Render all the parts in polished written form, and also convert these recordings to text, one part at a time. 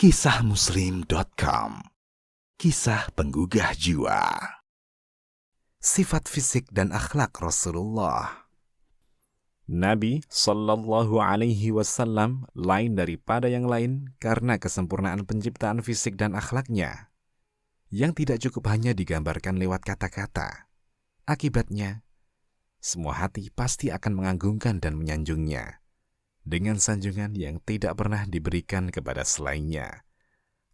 Kisahmuslim.com. Kisah penggugah jiwa. Sifat fisik dan akhlak Rasulullah. Nabi Sallallahu Alaihi Wasallam lain daripada yang lain karena kesempurnaan penciptaan fisik dan akhlaknya, yang tidak cukup hanya digambarkan lewat kata-kata. Akibatnya, semua hati pasti akan mengagungkan dan menyanjungnya, dengan sanjungan yang tidak pernah diberikan kepada selainnya.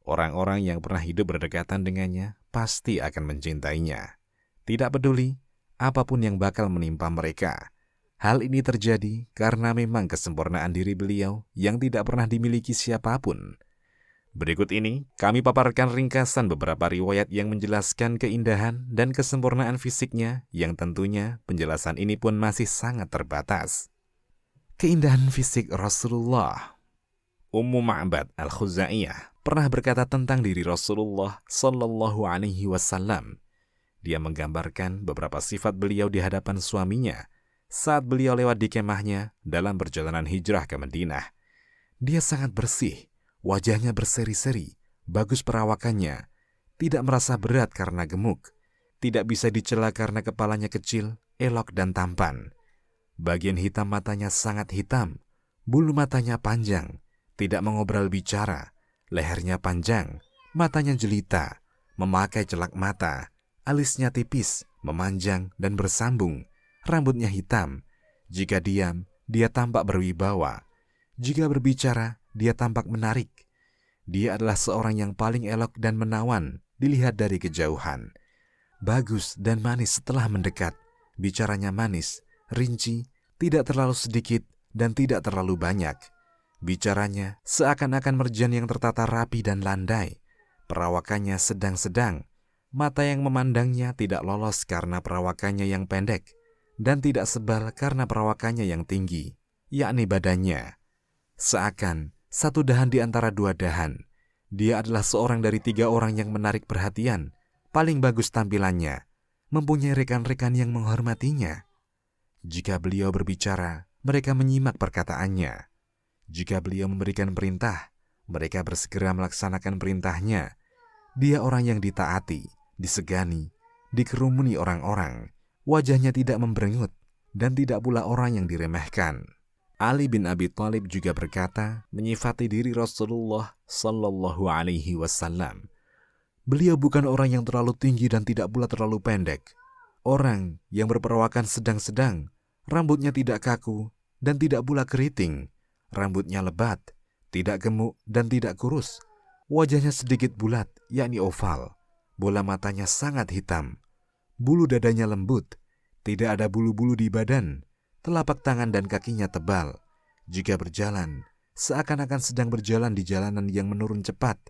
Orang-orang yang pernah hidup berdekatan dengannya pasti akan mencintainya, tidak peduli apapun yang bakal menimpa mereka. Hal ini terjadi karena memang kesempurnaan diri beliau yang tidak pernah dimiliki siapapun. Berikut ini kami paparkan ringkasan beberapa riwayat yang menjelaskan keindahan dan kesempurnaan fisiknya, yang tentunya penjelasan ini pun masih sangat terbatas. Keindahan fisik Rasulullah. Ummu Ma'bad Al-Khuzaiyah pernah berkata tentang diri Rasulullah Sallallahu Alaihi Wasallam. Dia menggambarkan beberapa sifat beliau di hadapan suaminya saat beliau lewat di kemahnya dalam perjalanan hijrah ke Madinah. Dia sangat bersih, wajahnya berseri-seri, bagus perawakannya, tidak merasa berat karena gemuk, tidak bisa dicela karena kepalanya kecil, elok dan tampan. Bagian hitam matanya sangat hitam, bulu matanya panjang, tidak mengobrol bicara, lehernya panjang, matanya jelita, memakai celak mata, alisnya tipis, memanjang dan bersambung, rambutnya hitam. Jika diam, dia tampak berwibawa. Jika berbicara, dia tampak menarik. Dia adalah seorang yang paling elok dan menawan dilihat dari kejauhan. Bagus dan manis setelah mendekat, bicaranya manis, rinci, tidak terlalu sedikit dan tidak terlalu banyak. Bicaranya seakan-akan merjan yang tertata rapi dan landai. Perawakannya sedang-sedang. Mata yang memandangnya tidak lolos karena perawakannya yang pendek, dan tidak sebal karena perawakannya yang tinggi, yakni badannya. Seakan satu dahan di antara dua dahan. Dia adalah seorang dari 3 orang yang menarik perhatian, paling bagus tampilannya, mempunyai rekan-rekan yang menghormatinya. Jika beliau berbicara, mereka menyimak perkataannya. Jika beliau memberikan perintah, mereka bersegera melaksanakan perintahnya. Dia orang yang ditaati, disegani, dikerumuni orang-orang. Wajahnya tidak memberengut, dan tidak pula orang yang diremehkan. Ali bin Abi Thalib juga berkata, menyifati diri Rasulullah Sallallahu Alaihi Wasallam. Beliau bukan orang yang terlalu tinggi dan tidak pula terlalu pendek. Orang yang berperawakan sedang-sedang, rambutnya tidak kaku dan tidak pula keriting. Rambutnya lebat, tidak gemuk dan tidak kurus. Wajahnya sedikit bulat, yakni oval. Bola matanya sangat hitam. Bulu dadanya lembut, tidak ada bulu-bulu di badan. Telapak tangan dan kakinya tebal. Jika berjalan, seakan-akan sedang berjalan di jalanan yang menurun cepat.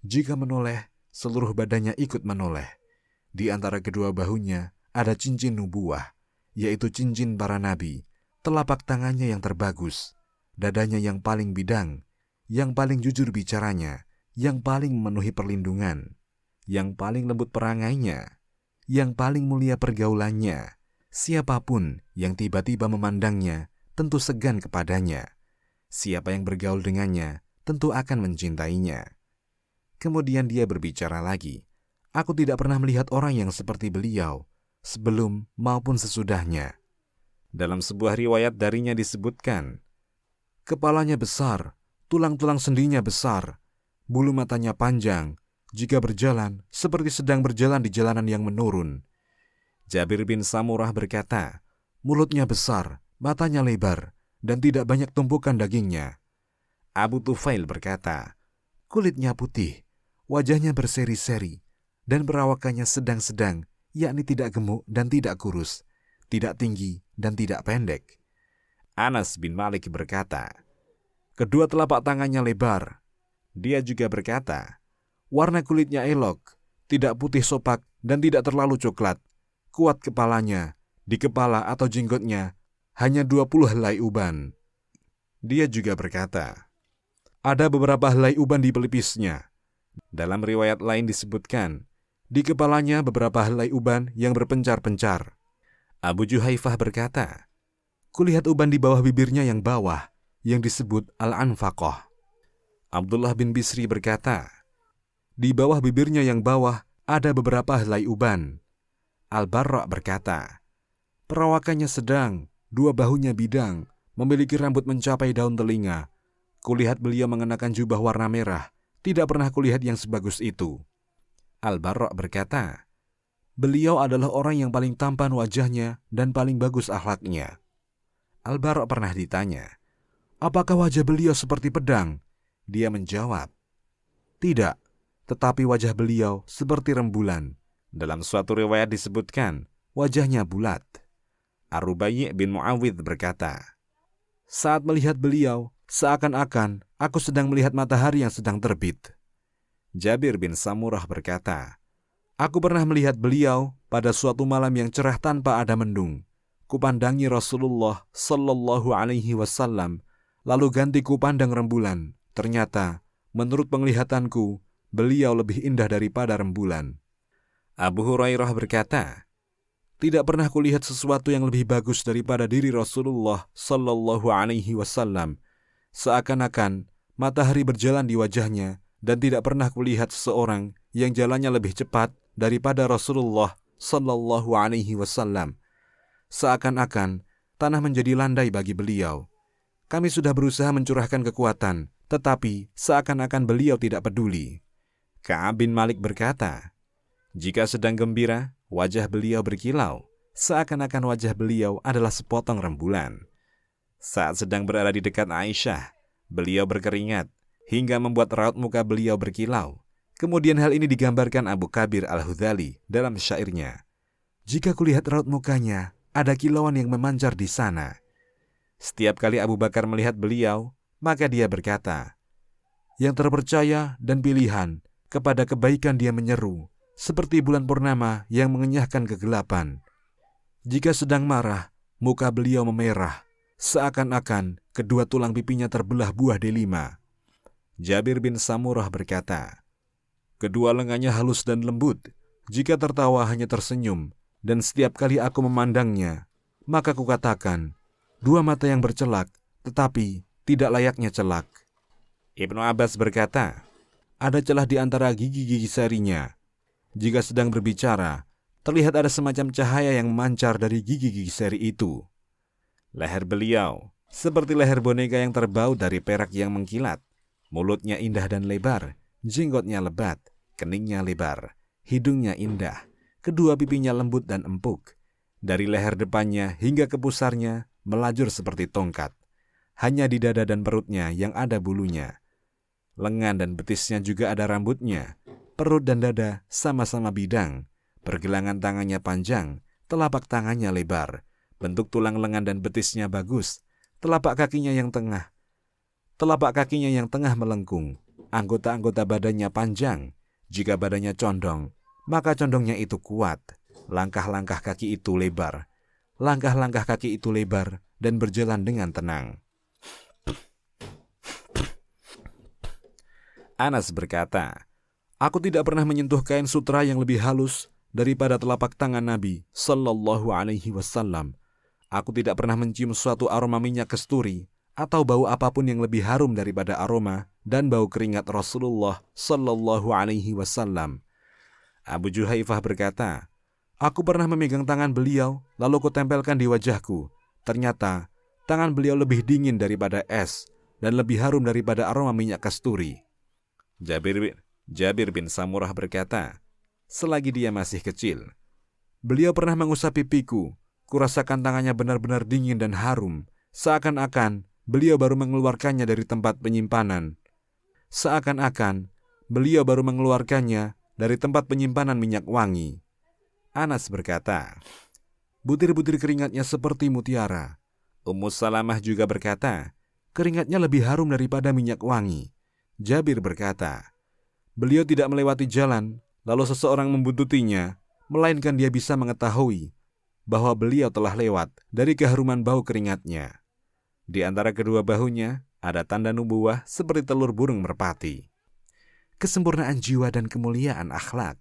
Jika menoleh, seluruh badannya ikut menoleh. Di antara kedua bahunya ada cincin nubuah, yaitu cincin para nabi. Telapak tangannya yang terbagus, dadanya yang paling bidang, yang paling jujur bicaranya, yang paling memenuhi perlindungan, yang paling lembut perangainya, yang paling mulia pergaulannya. Siapapun yang tiba-tiba memandangnya tentu segan kepadanya. Siapa yang bergaul dengannya tentu akan mencintainya. Kemudian dia berbicara lagi. Aku tidak pernah melihat orang yang seperti beliau, sebelum maupun sesudahnya. Dalam sebuah riwayat darinya disebutkan, kepalanya besar, tulang-tulang sendinya besar, bulu matanya panjang, jika berjalan seperti sedang berjalan di jalanan yang menurun. Jabir bin Samurah berkata, mulutnya besar, matanya lebar, dan tidak banyak tumpukan dagingnya. Abu Tufail berkata, kulitnya putih, wajahnya berseri-seri, dan perawakannya sedang-sedang, yakni tidak gemuk dan tidak kurus, tidak tinggi dan tidak pendek. Anas bin Malik berkata, kedua telapak tangannya lebar. Dia juga berkata, warna kulitnya elok, tidak putih sopak dan tidak terlalu coklat. Kuat kepalanya, di kepala atau jenggotnya hanya 20 helai uban. Dia juga berkata, ada beberapa helai uban di pelipisnya. Dalam riwayat lain disebutkan, di kepalanya beberapa helai uban yang berpencar-pencar. Abu Juhaifah berkata, kulihat uban di bawah bibirnya yang bawah, yang disebut al-anfaqah. Abdullah bin Bisri berkata, di bawah bibirnya yang bawah ada beberapa helai uban. Al-Barra berkata, perawakannya sedang, dua bahunya bidang, memiliki rambut mencapai daun telinga. Kulihat beliau mengenakan jubah warna merah, tidak pernah kulihat yang sebagus itu. Al-Barra berkata, beliau adalah orang yang paling tampan wajahnya dan paling bagus akhlaknya. Al-Barra pernah ditanya, apakah wajah beliau seperti pedang? Dia menjawab, tidak, tetapi wajah beliau seperti rembulan. Dalam suatu riwayat disebutkan, wajahnya bulat. Ar-Rubai' bin Muawidh berkata, saat melihat beliau, seakan-akan aku sedang melihat matahari yang sedang terbit. Jabir bin Samurah berkata, aku pernah melihat beliau pada suatu malam yang cerah tanpa ada mendung. Kupandangi Rasulullah Sallallahu Alaihi Wasallam, lalu ganti kupandang rembulan. Ternyata, menurut penglihatanku, beliau lebih indah daripada rembulan. Abu Hurairah berkata, tidak pernah kulihat sesuatu yang lebih bagus daripada diri Rasulullah Sallallahu Alaihi Wasallam. Seakan-akan matahari berjalan di wajahnya, dan tidak pernah kulihat seseorang yang jalannya lebih cepat daripada Rasulullah Sallallahu Alaihi Wasallam. Seakan-akan tanah menjadi landai bagi beliau. Kami sudah berusaha mencurahkan kekuatan, tetapi seakan-akan beliau tidak peduli. Ka'ab bin Malik berkata, jika sedang gembira, wajah beliau berkilau, seakan-akan wajah beliau adalah sepotong rembulan. Saat sedang berada di dekat Aisyah, beliau berkeringat, hingga membuat raut muka beliau berkilau. Kemudian hal ini digambarkan Abu Kabir Al-Hudhali dalam syairnya. Jika kulihat raut mukanya, ada kilauan yang memancar di sana. Setiap kali Abu Bakar melihat beliau, maka dia berkata, yang terpercaya dan pilihan, kepada kebaikan dia menyeru, seperti bulan purnama yang mengenyahkan kegelapan. Jika sedang marah, muka beliau memerah, seakan-akan kedua tulang pipinya terbelah buah delima. Jabir bin Samurah berkata, kedua lengannya halus dan lembut, jika tertawa hanya tersenyum, dan setiap kali aku memandangnya, maka kukatakan, dua mata yang bercelak, tetapi tidak layaknya celak. Ibnu Abbas berkata, ada celah di antara gigi-gigi serinya. Jika sedang berbicara, terlihat ada semacam cahaya yang memancar dari gigi-gigi seri itu. Leher beliau seperti leher boneka yang terbau dari perak yang mengkilat. Mulutnya indah dan lebar, jenggotnya lebat, keningnya lebar, hidungnya indah, kedua pipinya lembut dan empuk. Dari leher depannya hingga ke pusarnya melajur seperti tongkat. Hanya di dada dan perutnya yang ada bulunya. Lengan dan betisnya juga ada rambutnya. Perut dan dada sama-sama bidang, pergelangan tangannya panjang, telapak tangannya lebar, bentuk tulang lengan dan betisnya bagus, telapak kakinya yang tengah melengkung, anggota-anggota badannya panjang, jika badannya condong, maka condongnya itu kuat, langkah-langkah kaki itu lebar dan berjalan dengan tenang. Anas berkata, aku tidak pernah menyentuh kain sutra yang lebih halus daripada telapak tangan Nabi Sallallahu Alaihi Wasallam. Aku tidak pernah mencium suatu aroma minyak kasturi atau bau apapun yang lebih harum daripada aroma dan bau keringat Rasulullah Sallallahu Alaihi Wasallam. Abu Juhaifah berkata, aku pernah memegang tangan beliau lalu kutempelkan di wajahku. Ternyata tangan beliau lebih dingin daripada es dan lebih harum daripada aroma minyak kasturi. Jabir bin Samurah berkata, selagi dia masih kecil, beliau pernah mengusap pipiku. Kurasakan tangannya benar-benar dingin dan harum, seakan-akan beliau baru mengeluarkannya dari tempat penyimpanan. Minyak wangi. Anas berkata, butir-butir keringatnya seperti mutiara. Ummu Salamah juga berkata, keringatnya lebih harum daripada minyak wangi. Jabir berkata, beliau tidak melewati jalan, lalu seseorang membuntutinya, melainkan dia bisa mengetahui bahwa beliau telah lewat dari keharuman bau keringatnya. Di antara kedua bahunya ada tanda nubuwah seperti telur burung merpati. Kesempurnaan jiwa dan kemuliaan akhlak.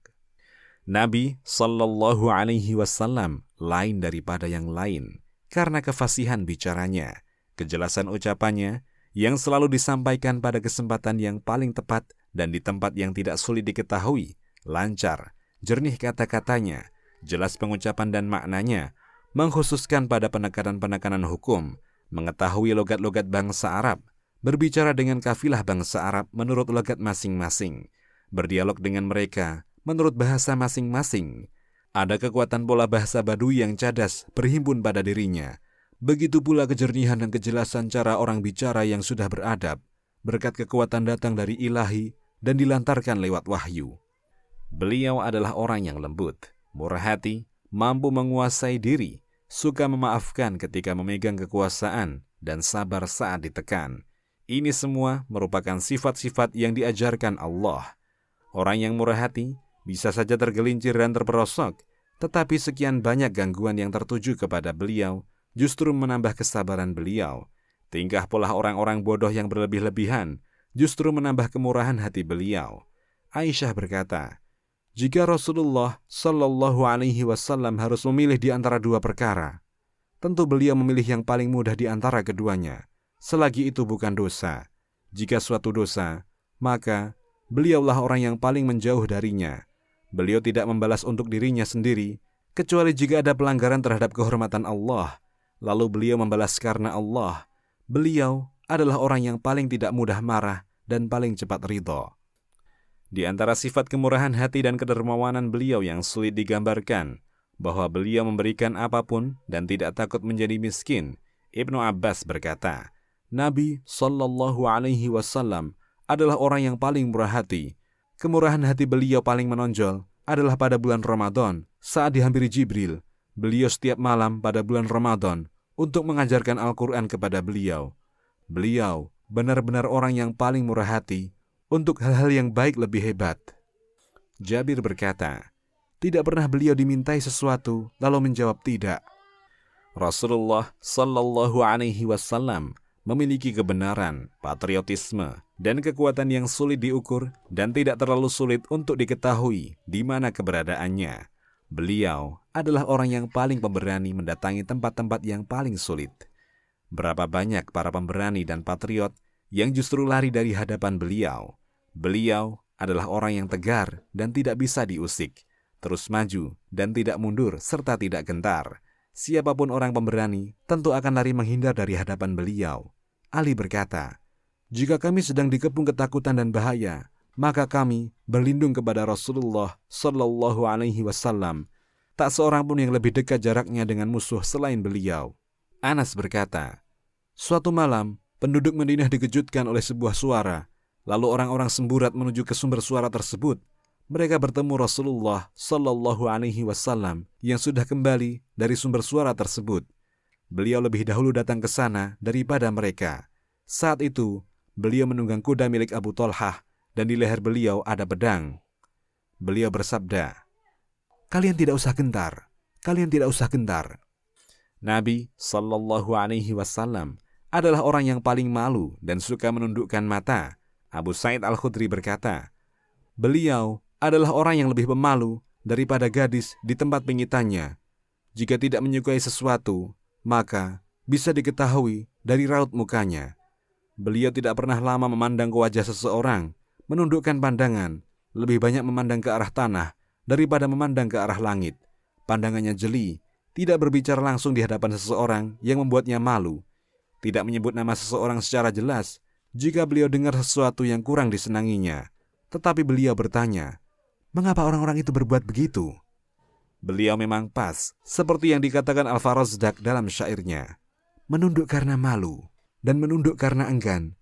Nabi Sallallahu Alaihi Wasallam lain daripada yang lain karena kefasihan bicaranya, kejelasan ucapannya yang selalu disampaikan pada kesempatan yang paling tepat dan di tempat yang tidak sulit diketahui, lancar, jernih kata-katanya, jelas pengucapan dan maknanya, mengkhususkan pada penekanan-penekanan hukum, mengetahui logat-logat bangsa Arab, berbicara dengan kafilah bangsa Arab menurut logat masing-masing, berdialog dengan mereka menurut bahasa masing-masing. Ada kekuatan pola bahasa Badui yang cadas berhimpun pada dirinya. Begitu pula kejernihan dan kejelasan cara orang bicara yang sudah beradab, berkat kekuatan datang dari ilahi dan dilantarkan lewat wahyu. Beliau adalah orang yang lembut, murah hati, mampu menguasai diri, suka memaafkan ketika memegang kekuasaan, dan sabar saat ditekan. Ini semua merupakan sifat-sifat yang diajarkan Allah. Orang yang murah hati bisa saja tergelincir dan terperosok, tetapi sekian banyak gangguan yang tertuju kepada beliau justru menambah kesabaran beliau. Tingkah pola orang-orang bodoh yang berlebih-lebihan justru menambah kemurahan hati beliau. Aisyah berkata, jika Rasulullah Shallallahu Alaihi Wasallam harus memilih di antara dua perkara, tentu beliau memilih yang paling mudah di antara keduanya, selagi itu bukan dosa. Jika suatu dosa, maka beliaulah orang yang paling menjauh darinya. Beliau tidak membalas untuk dirinya sendiri, kecuali jika ada pelanggaran terhadap kehormatan Allah. Lalu beliau membalas karena Allah. Beliau adalah orang yang paling tidak mudah marah dan paling cepat ridho. Di antara sifat kemurahan hati dan kedermawanan beliau yang sulit digambarkan, bahwa beliau memberikan apapun dan tidak takut menjadi miskin. Ibnu Abbas berkata, Nabi Shallallahu Alaihi Wasallam adalah orang yang paling murah hati. Kemurahan hati beliau paling menonjol adalah pada bulan Ramadan saat dihampiri Jibril. Beliau setiap malam pada bulan Ramadan untuk mengajarkan Al-Quran kepada beliau. Beliau benar-benar orang yang paling murah hati untuk hal-hal yang baik lebih hebat. Jabir berkata, tidak pernah beliau dimintai sesuatu lalu menjawab tidak. Rasulullah Sallallahu Alaihi Wasallam memiliki kebenaran, patriotisme, dan kekuatan yang sulit diukur dan tidak terlalu sulit untuk diketahui di mana keberadaannya. Beliau adalah orang yang paling pemberani mendatangi tempat-tempat yang paling sulit. Berapa banyak para pemberani dan patriot yang justru lari dari hadapan beliau. Beliau adalah orang yang tegar dan tidak bisa diusik, terus maju dan tidak mundur serta tidak gentar. Siapapun orang pemberani tentu akan lari menghindar dari hadapan beliau. Ali berkata, jika kami sedang dikepung ketakutan dan bahaya, maka kami berlindung kepada Rasulullah Sallallahu Alaihi Wasallam. Tak seorang pun yang lebih dekat jaraknya dengan musuh selain beliau. Anas berkata, suatu malam penduduk Madinah dikejutkan oleh sebuah suara. Lalu orang-orang semburat menuju ke sumber suara tersebut. Mereka bertemu Rasulullah Sallallahu Alaihi Wasallam yang sudah kembali dari sumber suara tersebut. Beliau lebih dahulu datang ke sana daripada mereka. Saat itu, beliau menunggang kuda milik Abu Thalhah dan di leher beliau ada pedang. Beliau bersabda, kalian tidak usah gentar, kalian tidak usah gentar. Nabi Sallallahu Alaihi Wasallam adalah orang yang paling malu dan suka menundukkan mata. Abu Sa'id Al-Khudri berkata, beliau adalah orang yang lebih pemalu daripada gadis di tempat pengitannya. Jika tidak menyukai sesuatu, maka bisa diketahui dari raut mukanya. Beliau tidak pernah lama memandang ke wajah seseorang, menundukkan pandangan, lebih banyak memandang ke arah tanah daripada memandang ke arah langit. Pandangannya jeli, tidak berbicara langsung di hadapan seseorang yang membuatnya malu, tidak menyebut nama seseorang secara jelas jika beliau dengar sesuatu yang kurang disenanginya. Tetapi beliau bertanya, mengapa orang-orang itu berbuat begitu? Beliau memang pas, seperti yang dikatakan Al-Farazdak dalam syairnya, menunduk karena malu dan menunduk karena enggan,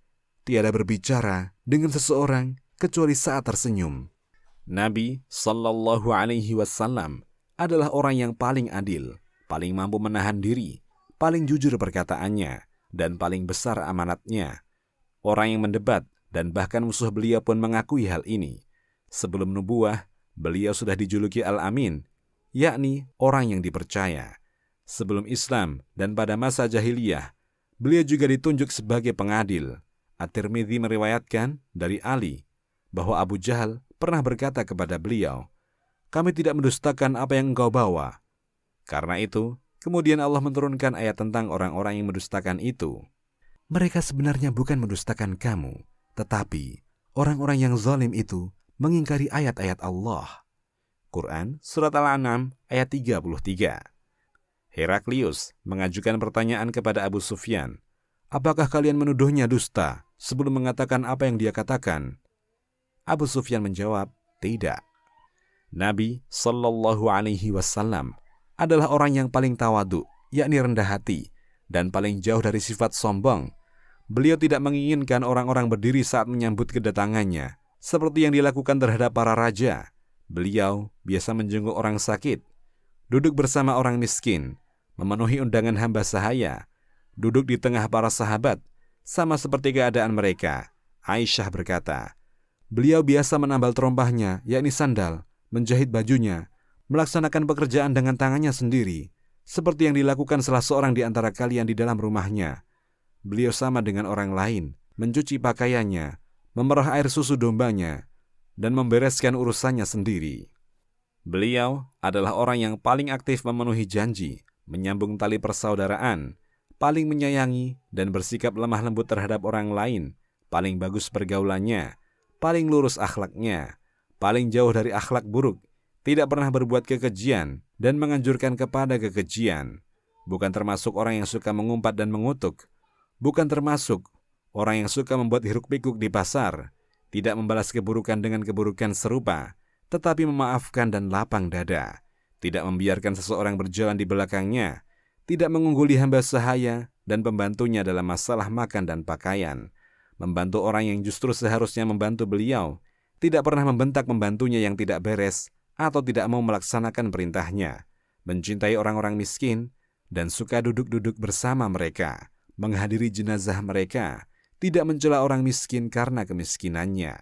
tiada berbicara dengan seseorang kecuali saat tersenyum. Nabi Sallallahu Alaihi Wasallam adalah orang yang paling adil, paling mampu menahan diri, paling jujur perkataannya, dan paling besar amanatnya. Orang yang mendebat dan bahkan musuh beliau pun mengakui hal ini. Sebelum nubuwah, beliau sudah dijuluki Al-Amin, yakni orang yang dipercaya. Sebelum Islam dan pada masa jahiliyah, beliau juga ditunjuk sebagai pengadil. At-Tirmidzi meriwayatkan dari Ali bahwa Abu Jahal pernah berkata kepada beliau, kami tidak mendustakan apa yang engkau bawa. Karena itu, kemudian Allah menurunkan ayat tentang orang-orang yang mendustakan itu. Mereka sebenarnya bukan mendustakan kamu, tetapi orang-orang yang zalim itu mengingkari ayat-ayat Allah. Quran Surat Al-An'am ayat 33. Heraklius mengajukan pertanyaan kepada Abu Sufyan, apakah kalian menuduhnya dusta sebelum mengatakan apa yang dia katakan? Abu Sufyan menjawab, tidak. Nabi Shallallahu Alaihi Wasallam adalah orang yang paling tawadu, yakni rendah hati, dan paling jauh dari sifat sombong. Beliau tidak menginginkan orang-orang berdiri saat menyambut kedatangannya, seperti yang dilakukan terhadap para raja. Beliau biasa menjenguk orang sakit, duduk bersama orang miskin, memenuhi undangan hamba sahaya, duduk di tengah para sahabat, sama seperti keadaan mereka. Aisyah berkata, beliau biasa menambal terompahnya, yakni sandal, menjahit bajunya, melaksanakan pekerjaan dengan tangannya sendiri, seperti yang dilakukan salah seorang di antara kalian di dalam rumahnya. Beliau sama dengan orang lain, mencuci pakaiannya, memerah air susu dombanya, dan membereskan urusannya sendiri. Beliau adalah orang yang paling aktif memenuhi janji, menyambung tali persaudaraan, paling menyayangi dan bersikap lemah lembut terhadap orang lain, paling bagus pergaulannya, paling lurus akhlaknya, paling jauh dari akhlak buruk, tidak pernah berbuat kekejian dan menganjurkan kepada kekejian, bukan termasuk orang yang suka mengumpat dan mengutuk, bukan termasuk orang yang suka membuat hiruk-pikuk di pasar, tidak membalas keburukan dengan keburukan serupa, tetapi memaafkan dan lapang dada, tidak membiarkan seseorang berjalan di belakangnya, tidak mengungguli hamba sahaya dan pembantunya dalam masalah makan dan pakaian, membantu orang yang justru seharusnya membantu beliau, tidak pernah membentak pembantunya yang tidak beres atau tidak mau melaksanakan perintahnya, mencintai orang-orang miskin, dan suka duduk-duduk bersama mereka, menghadiri jenazah mereka, tidak mencela orang miskin karena kemiskinannya.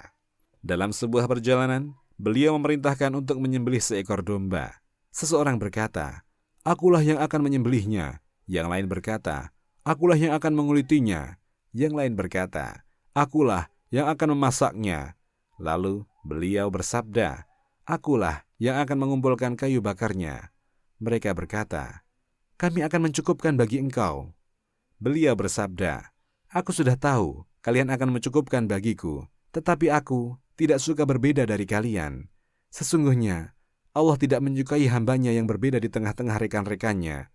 Dalam sebuah perjalanan, beliau memerintahkan untuk menyembelih seekor domba. Seseorang berkata, akulah yang akan menyembelihnya. Yang lain berkata, akulah yang akan mengulitinya. Yang lain berkata, akulah yang akan memasaknya. Lalu beliau bersabda, akulah yang akan mengumpulkan kayu bakarnya. Mereka berkata, kami akan mencukupkan bagi engkau. Beliau bersabda, aku sudah tahu kalian akan mencukupkan bagiku, tetapi aku tidak suka berbeda dari kalian. Sesungguhnya Allah tidak menyukai hambanya yang berbeda di tengah-tengah rekan-rekannya.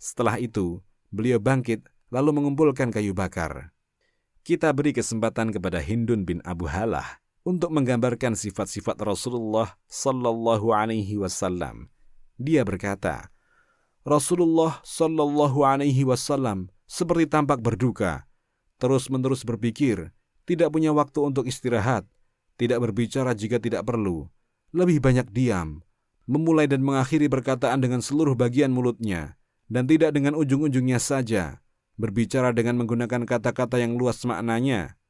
Setelah itu, beliau bangkit lalu mengumpulkan kayu bakar. Kita beri kesempatan kepada Hindun bin Abu Halah untuk menggambarkan sifat-sifat Rasulullah Sallallahu Alaihi Wasallam. Dia berkata, Rasulullah Sallallahu Alaihi Wasallam seperti tampak berduka, terus-menerus berpikir, tidak punya waktu untuk istirahat, tidak berbicara jika tidak perlu, lebih banyak diam, memulai dan mengakhiri perkataan dengan seluruh bagian mulutnya, dan tidak dengan ujung-ujungnya saja, berbicara dengan menggunakan kata-kata yang luas maknanya,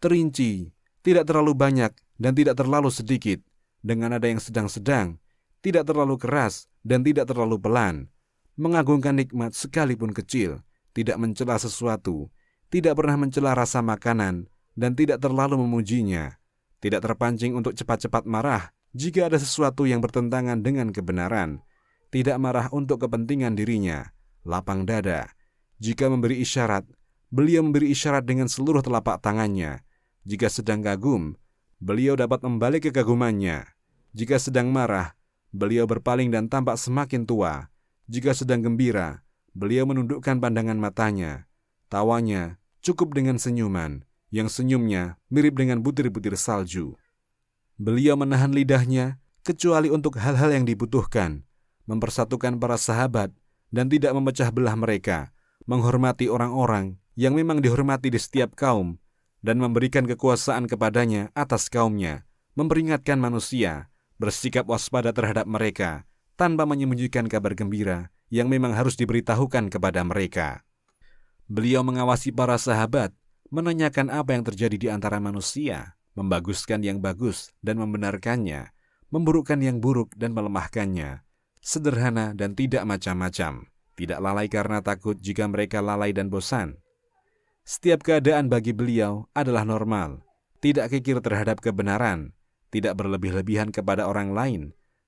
terinci, tidak terlalu banyak dan tidak terlalu sedikit, dengan nada yang sedang-sedang, tidak terlalu keras dan tidak terlalu pelan, mengagungkan nikmat sekalipun kecil, tidak mencela sesuatu, tidak pernah mencela rasa makanan, dan tidak terlalu memujinya, tidak terpancing untuk cepat-cepat marah jika ada sesuatu yang bertentangan dengan kebenaran, tidak marah untuk kepentingan dirinya, lapang dada. Jika memberi isyarat, beliau memberi isyarat dengan seluruh telapak tangannya. Jika sedang kagum, beliau dapat membalik kekagumannya. Jika sedang marah, beliau berpaling dan tampak semakin tua. Jika sedang gembira, beliau menundukkan pandangan matanya. Tawanya cukup dengan senyuman, yang senyumnya mirip dengan butir-butir salju. Beliau menahan lidahnya, kecuali untuk hal-hal yang dibutuhkan, mempersatukan para sahabat, dan tidak memecah belah mereka, menghormati orang-orang yang memang dihormati di setiap kaum, dan memberikan kekuasaan kepadanya atas kaumnya, memperingatkan manusia, bersikap waspada terhadap mereka, tanpa menyembunyikan kabar gembira yang memang harus diberitahukan kepada mereka. Beliau mengawasi para sahabat, menanyakan apa yang terjadi di antara manusia, membaguskan yang bagus dan membenarkannya, memburukkan yang buruk dan melemahkannya, sederhana dan tidak macam-macam, tidak lalai karena takut jika mereka lalai dan bosan. Setiap keadaan bagi beliau adalah normal, tidak kikir terhadap kebenaran, tidak berlebih-lebihan kepada orang lain,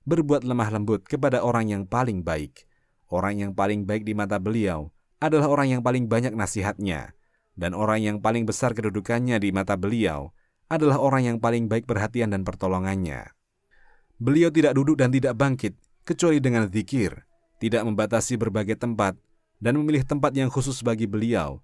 berbuat lemah lembut kepada orang yang paling baik. Orang yang paling baik di mata beliau adalah orang yang paling banyak nasihatnya, dan orang yang paling besar kedudukannya di mata beliau adalah orang yang paling baik perhatian dan pertolongannya. Beliau tidak duduk dan tidak bangkit kecuali dengan zikir, tidak membatasi berbagai tempat, dan memilih tempat yang khusus bagi beliau.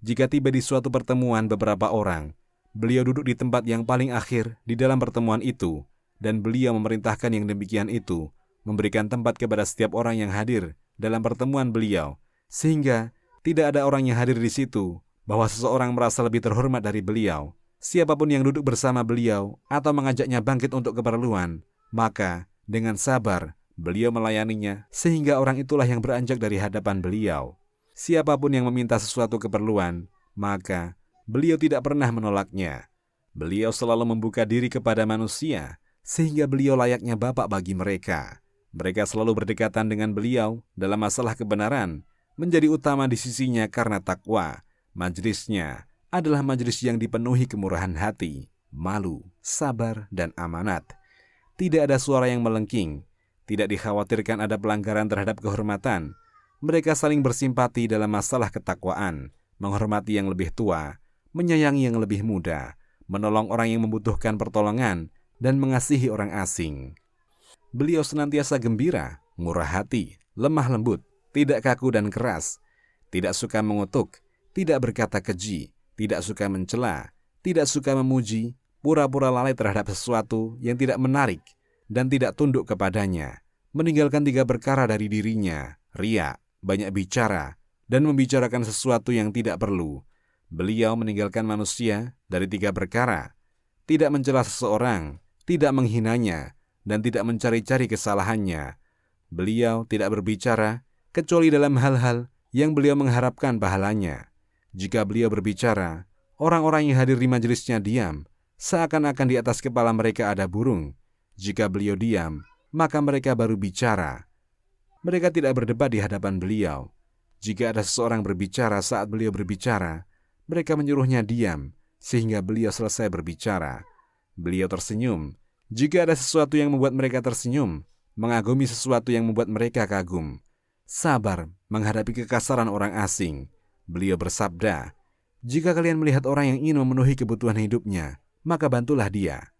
Jika tiba di suatu pertemuan beberapa orang, beliau duduk di tempat yang paling akhir di dalam pertemuan itu, dan beliau memerintahkan yang demikian itu, memberikan tempat kepada setiap orang yang hadir dalam pertemuan beliau, sehingga tidak ada orang yang hadir di situ bahwa seseorang merasa lebih terhormat dari beliau. Siapapun yang duduk bersama beliau atau mengajaknya bangkit untuk keperluan, maka dengan sabar beliau melayaninya sehingga orang itulah yang beranjak dari hadapan beliau. Siapapun yang meminta sesuatu keperluan, maka beliau tidak pernah menolaknya. Beliau selalu membuka diri kepada manusia sehingga beliau layaknya bapak bagi mereka. Mereka selalu berdekatan dengan beliau dalam masalah kebenaran, menjadi utama di sisinya karena takwa. Majlisnya adalah majlis yang dipenuhi kemurahan hati, malu, sabar, dan amanat. Tidak ada suara yang melengking, tidak dikhawatirkan ada pelanggaran terhadap kehormatan. Mereka saling bersimpati dalam masalah ketakwaan, menghormati yang lebih tua, menyayangi yang lebih muda, menolong orang yang membutuhkan pertolongan, dan mengasihi orang asing. Beliau senantiasa gembira, murah hati, lemah lembut, tidak kaku dan keras, tidak suka mengutuk, tidak berkata keji, tidak suka mencela, tidak suka memuji, pura-pura lalai terhadap sesuatu yang tidak menarik, dan tidak tunduk kepadanya, meninggalkan 3 perkara dari dirinya, riya, banyak bicara, dan membicarakan sesuatu yang tidak perlu. Beliau meninggalkan manusia dari 3 perkara, tidak mencela seseorang, tidak menghinanya, dan tidak mencari-cari kesalahannya. Beliau tidak berbicara kecuali dalam hal-hal yang beliau mengharapkan pahalanya. Jika beliau berbicara, orang-orang yang hadir di majelisnya diam, seakan-akan di atas kepala mereka ada burung. Jika beliau diam, maka mereka baru bicara. Mereka tidak berdebat di hadapan beliau. Jika ada seseorang berbicara saat beliau berbicara, mereka menyuruhnya diam, sehingga beliau selesai berbicara. Beliau tersenyum. Jika ada sesuatu yang membuat mereka tersenyum, mengagumi sesuatu yang membuat mereka kagum. Sabar menghadapi kekasaran orang asing. Beliau bersabda, "Jika kalian melihat orang yang ingin memenuhi kebutuhan hidupnya, maka bantulah dia."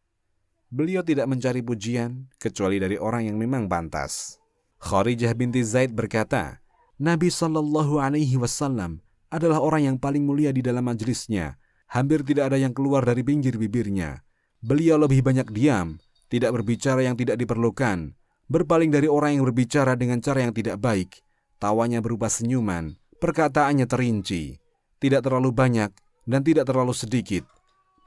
Beliau tidak mencari pujian kecuali dari orang yang memang pantas. Kharijah binti Zaid berkata, Nabi SAW adalah orang yang paling mulia di dalam majelisnya. Hampir tidak ada yang keluar dari pinggir bibirnya. Beliau lebih banyak diam, tidak berbicara yang tidak diperlukan, berpaling dari orang yang berbicara dengan cara yang tidak baik. Tawanya berupa senyuman, perkataannya terinci, tidak terlalu banyak dan tidak terlalu sedikit.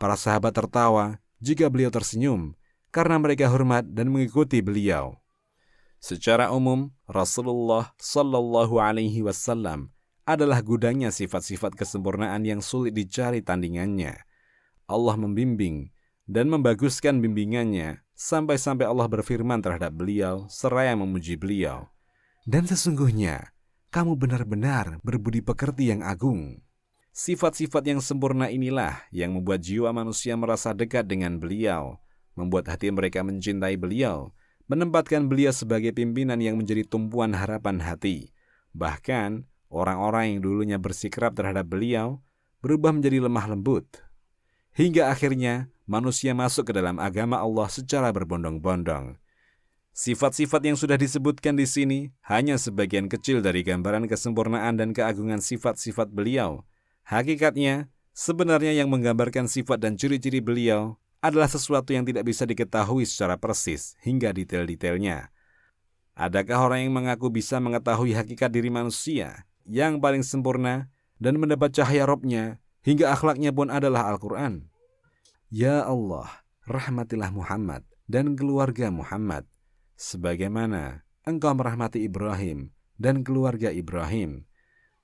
Para sahabat tertawa jika beliau tersenyum, karena mereka hormat dan mengikuti beliau. Secara umum, Rasulullah SAW adalah gudangnya sifat-sifat kesempurnaan yang sulit dicari tandingannya. Allah membimbing dan membaguskan bimbingannya sampai-sampai Allah berfirman terhadap beliau seraya memuji beliau. Dan sesungguhnya, kamu benar-benar berbudi pekerti yang agung. Sifat-sifat yang sempurna inilah yang membuat jiwa manusia merasa dekat dengan beliau, membuat hati mereka mencintai beliau, menempatkan beliau sebagai pimpinan yang menjadi tumpuan harapan hati. Bahkan, orang-orang yang dulunya bersikeras terhadap beliau berubah menjadi lemah lembut. Hingga akhirnya, manusia masuk ke dalam agama Allah secara berbondong-bondong. Sifat-sifat yang sudah disebutkan di sini hanya sebagian kecil dari gambaran kesempurnaan dan keagungan sifat-sifat beliau. Hakikatnya, sebenarnya yang menggambarkan sifat dan ciri-ciri beliau adalah sesuatu yang tidak bisa diketahui secara persis hingga detail-detailnya. Adakah orang yang mengaku bisa mengetahui hakikat diri manusia yang paling sempurna dan mendapat cahaya Rabb-nya hingga akhlaknya pun adalah Al-Quran? Ya Allah, rahmatilah Muhammad dan keluarga Muhammad, sebagaimana Engkau merahmati Ibrahim dan keluarga Ibrahim.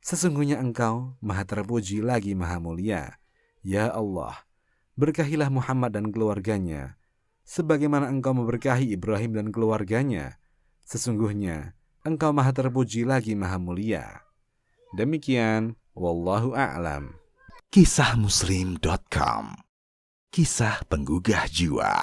Sesungguhnya Engkau Maha terpuji lagi Maha mulia. Ya Allah, berkahilah Muhammad dan keluarganya, sebagaimana Engkau memberkahi Ibrahim dan keluarganya. Sesungguhnya Engkau Maha terpuji lagi Maha mulia. Demikian, wallahu a'lam. Kisahmuslim.com. Kisah penggugah jiwa.